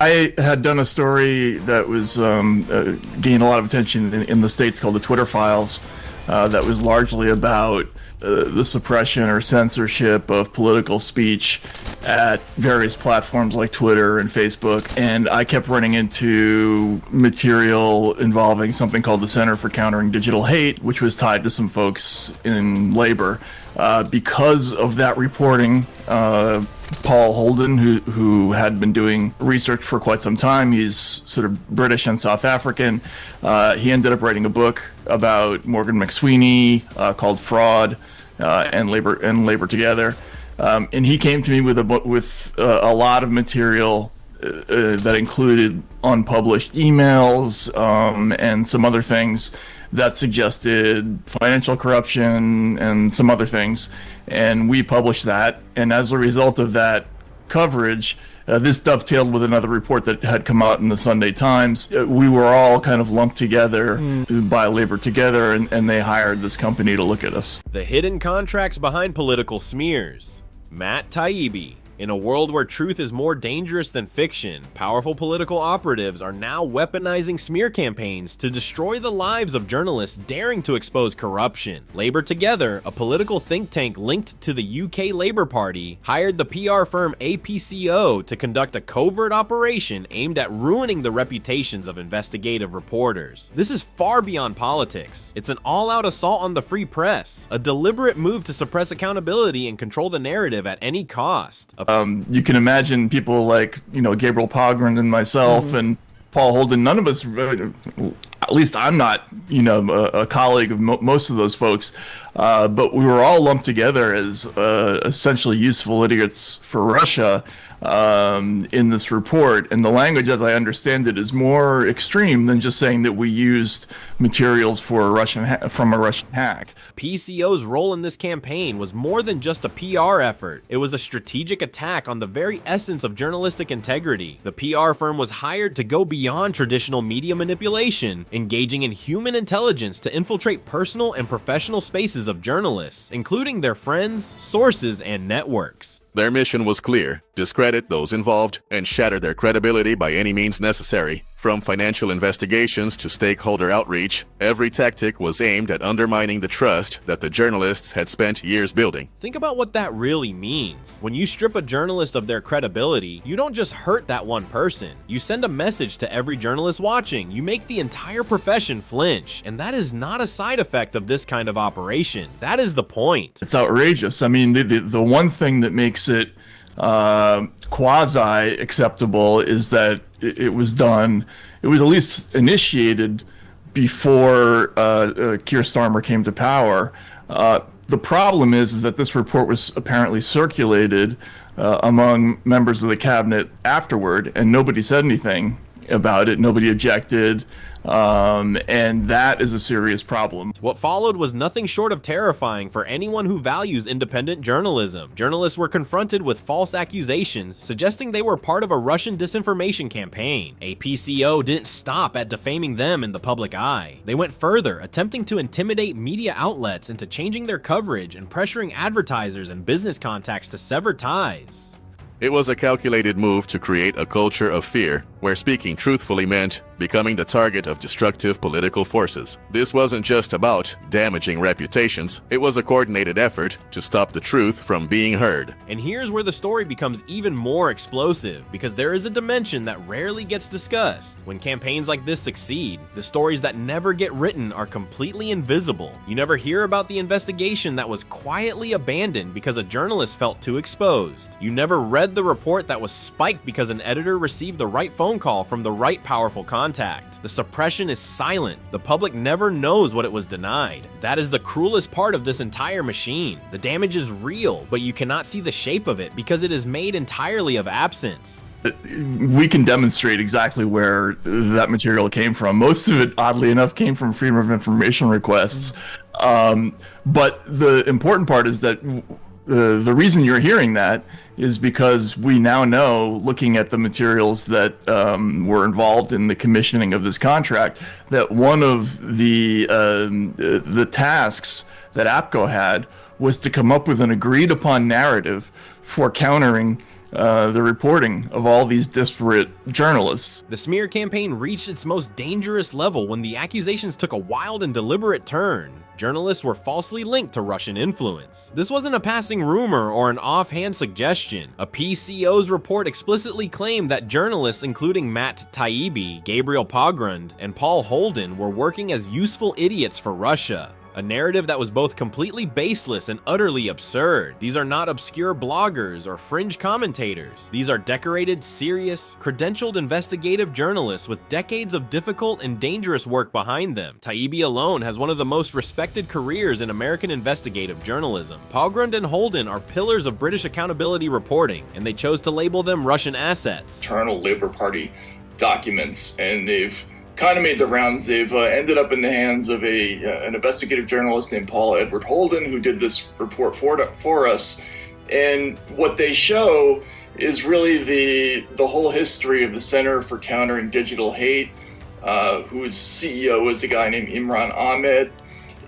I had done a story that was gained a lot of attention in the States called the Twitter Files, that was largely about the suppression or censorship of political speech at various platforms like Twitter and Facebook. And I kept running into material involving something called the Center for Countering Digital Hate, which was tied to some folks in labor. Because of that reporting, Paul Holden, who had been doing research for quite some time, he's sort of British and South African. He ended up writing a book about Morgan McSweeney called Fraud and Labor Together. And he came to me with a lot of material that included unpublished emails and some other things that suggested financial corruption and some other things. And we published that. And as a result of that coverage, this dovetailed with another report that had come out in the Sunday Times. We were all kind of lumped together by Labor Together, and they hired this company to look at us. The hidden contracts behind political smears. Matt Taibbi. In a world where truth is more dangerous than fiction, powerful political operatives are now weaponizing smear campaigns to destroy the lives of journalists daring to expose corruption. Labor Together, a political think tank linked to the UK Labour Party, hired the PR firm APCO to conduct a covert operation aimed at ruining the reputations of investigative reporters. This is far beyond politics. It's an all-out assault on the free press, a deliberate move to suppress accountability and control the narrative at any cost. You can imagine people like, Gabriel Pogrund and myself and Paul Holden. None of us, at least I'm not, a colleague of most of those folks, but we were all lumped together as essentially useful idiots for Russia in this report. And the language, as I understand it, is more extreme than just saying that we used materials from a Russian hack. PCO's role in this campaign was more than just a PR effort. It was a strategic attack on the very essence of journalistic integrity. The PR firm was hired to go beyond traditional media manipulation, engaging in human intelligence to infiltrate personal and professional spaces of journalists, including their friends, sources, and networks. Their mission was clear: discredit those involved and shatter their credibility by any means necessary. From financial investigations to stakeholder outreach, every tactic was aimed at undermining the trust that the journalists had spent years building. Think about what that really means. When you strip a journalist of their credibility, you don't just hurt that one person. You send a message to every journalist watching. You make the entire profession flinch. And that is not a side effect of this kind of operation. That is the point. It's outrageous. I mean, the one thing that makes it quasi-acceptable is that it was at least initiated before Keir Starmer came to power. The problem is that this report was apparently circulated among members of the cabinet afterward, and nobody said anything about it. Nobody objected. And that is a serious problem. What followed was nothing short of terrifying for anyone who values independent journalism. Journalists were confronted with false accusations suggesting they were part of a Russian disinformation campaign. APCO didn't stop at defaming them in the public eye. They went further, attempting to intimidate media outlets into changing their coverage and pressuring advertisers and business contacts to sever ties. It was a calculated move to create a culture of fear, where speaking truthfully meant becoming the target of destructive political forces. This wasn't just about damaging reputations, it was a coordinated effort to stop the truth from being heard. And here's where the story becomes even more explosive, because there is a dimension that rarely gets discussed. When campaigns like this succeed, the stories that never get written are completely invisible. You never hear about the investigation that was quietly abandoned because a journalist felt too exposed. You never read the report that was spiked because an editor received the right phone call from the right powerful contact. The suppression is silent. The public never knows what it was denied. That is the cruelest part of this entire machine. The damage is real, but you cannot see the shape of it because it is made entirely of absence. We can demonstrate exactly where that material came from. Most of it, oddly enough, came from Freedom of Information requests. But the important part is that the reason you're hearing that is because we now know, looking at the materials that were involved in the commissioning of this contract, that one of the tasks that APCO had was to come up with an agreed upon narrative for countering the reporting of all these disparate journalists. The smear campaign reached its most dangerous level when the accusations took a wild and deliberate turn. Journalists were falsely linked to Russian influence. This wasn't a passing rumor or an offhand suggestion. A PCO's report explicitly claimed that journalists including Matt Taibbi, Gabriel Pogrund, and Paul Holden were working as useful idiots for Russia. A narrative that was both completely baseless and utterly absurd. These are not obscure bloggers or fringe commentators. These are decorated, serious, credentialed investigative journalists with decades of difficult and dangerous work behind them. Taibbi alone has one of the most respected careers in American investigative journalism. Pogrund and Holden are pillars of British accountability reporting, and they chose to label them Russian assets. Internal Labour Party documents, and they've kind of made the rounds. They've ended up in the hands of an investigative journalist named Paul Holden, who did this report for us. And what they show is really the whole history of the Center for Countering Digital Hate, whose CEO is a guy named Imran Ahmed.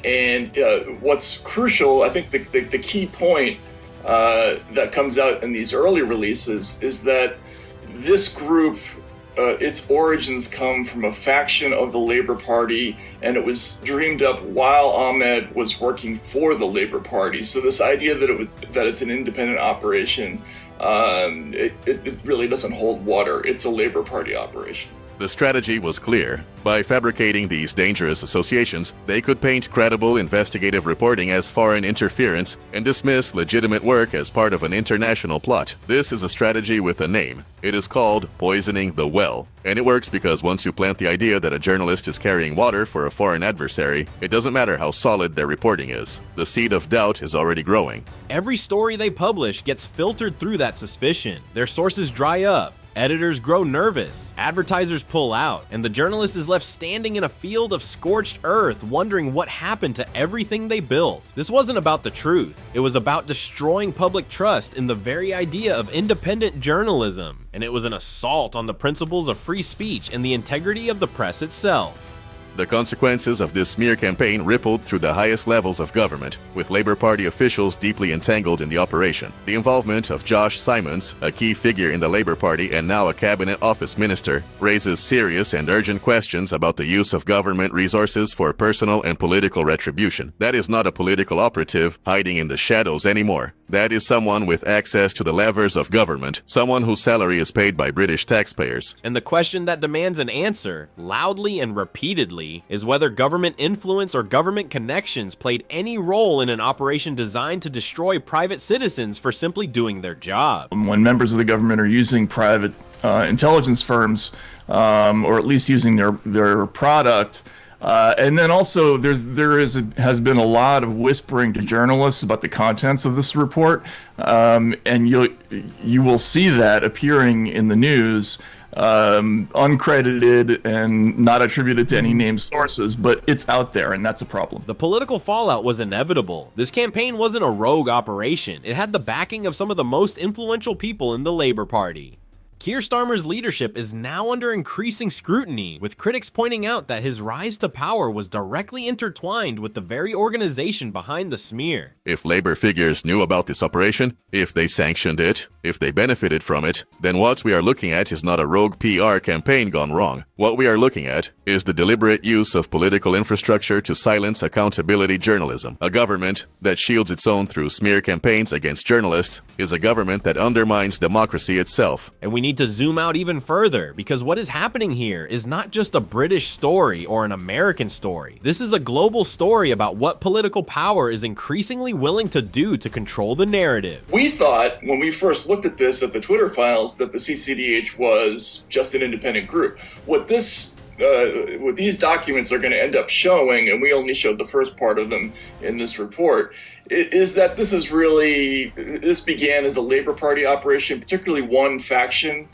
And what's crucial, I think the key point that comes out in these early releases is that this group, its origins come from a faction of the Labour Party, and it was dreamed up while Ahmed was working for the Labour Party. So this idea that it's an independent operation, it really doesn't hold water. It's a Labour Party operation. The strategy was clear. By fabricating these dangerous associations, they could paint credible investigative reporting as foreign interference and dismiss legitimate work as part of an international plot. This is a strategy with a name. It is called poisoning the well. And it works because once you plant the idea that a journalist is carrying water for a foreign adversary, it doesn't matter how solid their reporting is. The seed of doubt is already growing. Every story they publish gets filtered through that suspicion. Their sources dry up. Editors grow nervous, advertisers pull out, and the journalist is left standing in a field of scorched earth wondering what happened to everything they built. This wasn't about the truth. It was about destroying public trust in the very idea of independent journalism, and it was an assault on the principles of free speech and the integrity of the press itself. The consequences of this smear campaign rippled through the highest levels of government, with Labour Party officials deeply entangled in the operation. The involvement of Josh Simons, a key figure in the Labour Party and now a cabinet office minister, raises serious and urgent questions about the use of government resources for personal and political retribution. That is not a political operative hiding in the shadows anymore. That is someone with access to the levers of government, someone whose salary is paid by British taxpayers. And the question that demands an answer, loudly and repeatedly, is whether government influence or government connections played any role in an operation designed to destroy private citizens for simply doing their job. When members of the government are using private intelligence firms, or at least using their product, and then also has been a lot of whispering to journalists about the contents of this report, and you will see that appearing in the news, uncredited and not attributed to any named sources, but it's out there, and that's a problem. The political fallout was inevitable. This campaign wasn't a rogue operation. It had the backing of some of the most influential people in the Labour Party. Keir Starmer's leadership is now under increasing scrutiny, with critics pointing out that his rise to power was directly intertwined with the very organization behind the smear. If Labour figures knew about this operation, if they sanctioned it, if they benefited from it, then what we are looking at is not a rogue PR campaign gone wrong. What we are looking at is the deliberate use of political infrastructure to silence accountability journalism. A government that shields its own through smear campaigns against journalists is a government that undermines democracy itself. And we need to zoom out even further, because what is happening here is not just a British story or an American story. This is a global story about what political power is increasingly willing to do to control the narrative. We thought, when we first looked at this at the Twitter files, that the CCDH was just an independent group. What these documents are going to end up showing, and we only showed the first part of them in this report, is that this began as a Labour Party operation, particularly one faction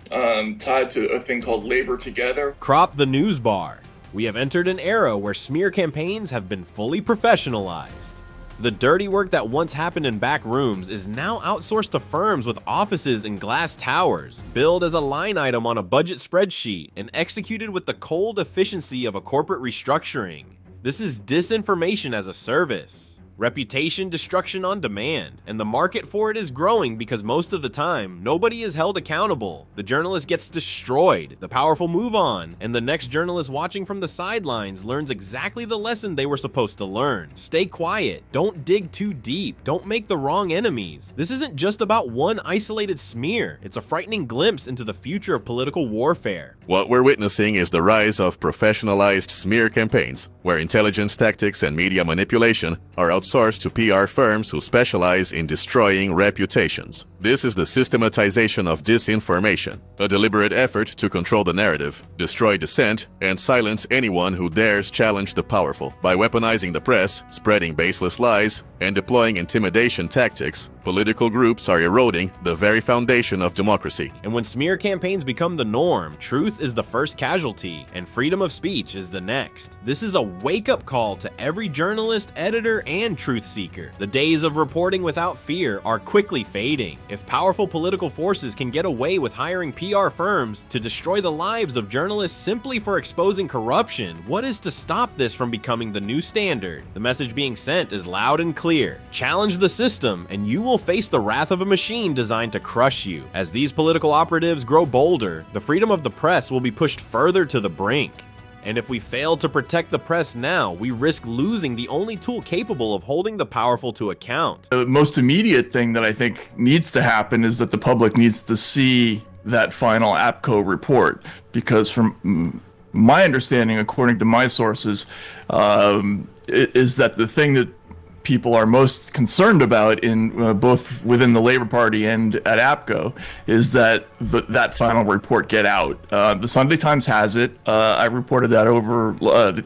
tied to a thing called Labour Together. Crop the news bar. We have entered an era where smear campaigns have been fully professionalized. The dirty work that once happened in back rooms is now outsourced to firms with offices in glass towers, billed as a line item on a budget spreadsheet, and executed with the cold efficiency of a corporate restructuring. This is disinformation as a service. Reputation destruction on demand, and the market for it is growing because most of the time, nobody is held accountable. The journalist gets destroyed, the powerful move on, and the next journalist watching from the sidelines learns exactly the lesson they were supposed to learn. Stay quiet, don't dig too deep, don't make the wrong enemies. This isn't just about one isolated smear, it's a frightening glimpse into the future of political warfare. What we're witnessing is the rise of professionalized smear campaigns, where intelligence tactics and media manipulation are outsourced to PR firms who specialize in destroying reputations. This is the systematization of disinformation, a deliberate effort to control the narrative, destroy dissent, and silence anyone who dares challenge the powerful. By weaponizing the press, spreading baseless lies, and deploying intimidation tactics, political groups are eroding the very foundation of democracy. And when smear campaigns become the norm, truth is the first casualty, and freedom of speech is the next. This is a wake-up call to every journalist, editor, and truth seeker. The days of reporting without fear are quickly fading. If powerful political forces can get away with hiring PR firms to destroy the lives of journalists simply for exposing corruption, what is to stop this from becoming the new standard? The message being sent is loud and clear. Challenge the system, and you will face the wrath of a machine designed to crush you. As these political operatives grow bolder, the freedom of the press will be pushed further to the brink. And if we fail to protect the press now, we risk losing the only tool capable of holding the powerful to account. The most immediate thing that I think needs to happen is that the public needs to see that final APCO report, because from my understanding, according to my sources, is that the thing that people are most concerned about in both within the Labor Party and at APCO is that that final report get out. The Sunday Times has it. I reported that over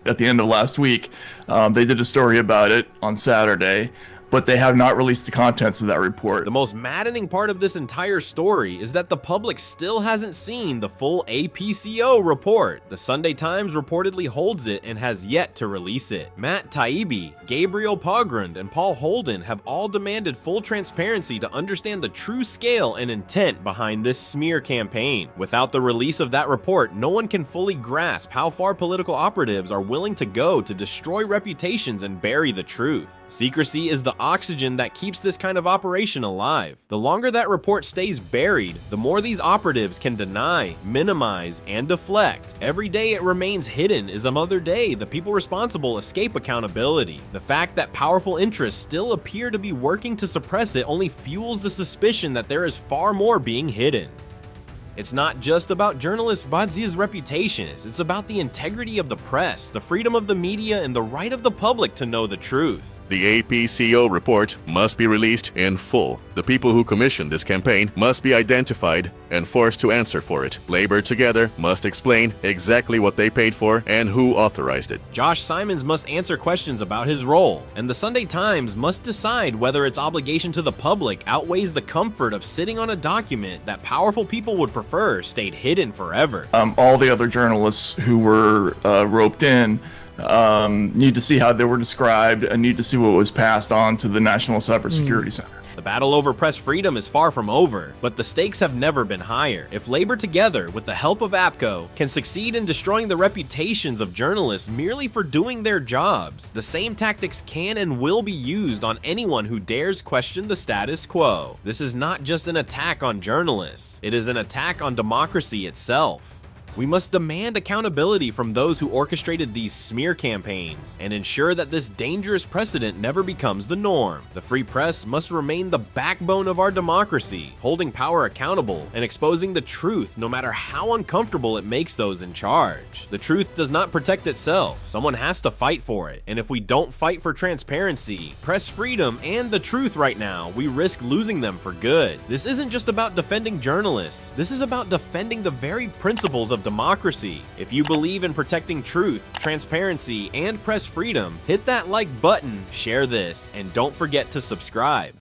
at the end of last week. They did a story about it on Saturday, but they have not released the contents of that report. The most maddening part of this entire story is that the public still hasn't seen the full APCO report. The Sunday Times reportedly holds it and has yet to release it. Matt Taibbi, Gabriel Pogrund, and Paul Holden have all demanded full transparency to understand the true scale and intent behind this smear campaign. Without the release of that report, no one can fully grasp how far political operatives are willing to go to destroy reputations and bury the truth. Secrecy is the oxygen that keeps this kind of operation alive. The longer that report stays buried, the more these operatives can deny, minimize, and deflect. Every day it remains hidden is another day the people responsible escape accountability. The fact that powerful interests still appear to be working to suppress it only fuels the suspicion that there is far more being hidden. It's not just about journalists Badzia's reputations, it's about the integrity of the press, the freedom of the media, and the right of the public to know the truth. The APCO report must be released in full. The people who commissioned this campaign must be identified and forced to answer for it. Labor Together must explain exactly what they paid for and who authorized it. Josh Simons must answer questions about his role, and the Sunday Times must decide whether its obligation to the public outweighs the comfort of sitting on a document that powerful people would prefer stayed hidden forever. All the other journalists who were roped in need to see how they were described and need to see what was passed on to the National Cybersecurity Center. The battle over press freedom is far from over, but the stakes have never been higher. If Labor Together, with the help of APCO, can succeed in destroying the reputations of journalists merely for doing their jobs, the same tactics can and will be used on anyone who dares question the status quo. This is not just an attack on journalists, it is an attack on democracy itself. We must demand accountability from those who orchestrated these smear campaigns and ensure that this dangerous precedent never becomes the norm. The free press must remain the backbone of our democracy, holding power accountable and exposing the truth no matter how uncomfortable it makes those in charge. The truth does not protect itself. Someone has to fight for it. And if we don't fight for transparency, press freedom, and the truth right now, we risk losing them for good. This isn't just about defending journalists. This is about defending the very principles of democracy. If you believe in protecting truth, transparency, and press freedom, hit that like button, share this, and don't forget to subscribe.